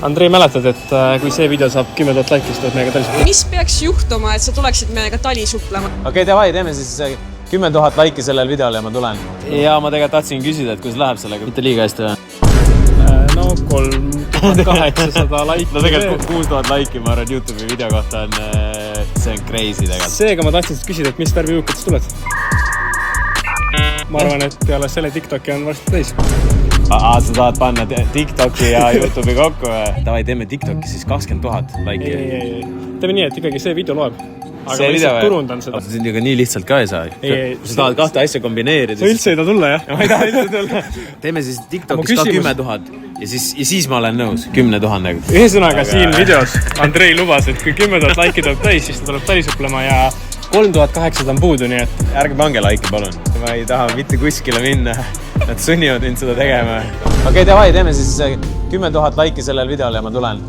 Andrei, mäletad, et kui see video saab 10 000 laiki, siis tuleb meiega talisuplema? Mis peaks juhtuma, et sa tuleksid meiega talisuplema? Okei, davai, teeme siis 10 000 laiki sellel videol ja ma tulen. Ja ma tegelikult tahtsin küsida, et kuidas läheb sellega. Mitte liiga hästi või? No 3800 laiki. No tegelikult 6000 laiki, ma arvan, YouTube'i video kohta on, see on crazy tegelikult. Seega ma tahtsin küsida, et mis värvi juukatest tuled? Ma arvan, et peale selle TikToki on varsti täis. Sa tahad panna TikToki ja YouTube'i kokku või? Davai, teeme TikToki siis 20 000 laiki. Ei. Teeme nii, et ikkagi see video loeb. Aga See ma video lihtsalt turundan seda. Sind ju nii lihtsalt ka ei saa. Sa tahad kahte asja kombineerida. Sa üldse ei taha tulla, jah? Ma ei taha üldse tulla. Teeme siis TikTokis ka 10 000 ja siis ma olen nõus 10 000. Ühesõnaga siin videos Andrei lubas, et kui 10 000 laiki tuleb täis, siis ta tuleb talisuplema ja 3800 on puudu, nii et... Ärge pange laiki, palun. Ma ei taha mitte kuskile minna. Nad sunnivad mind seda tegema. Okei, davai, teeme siis 10 000 laiki sellel videol ja ma tulen.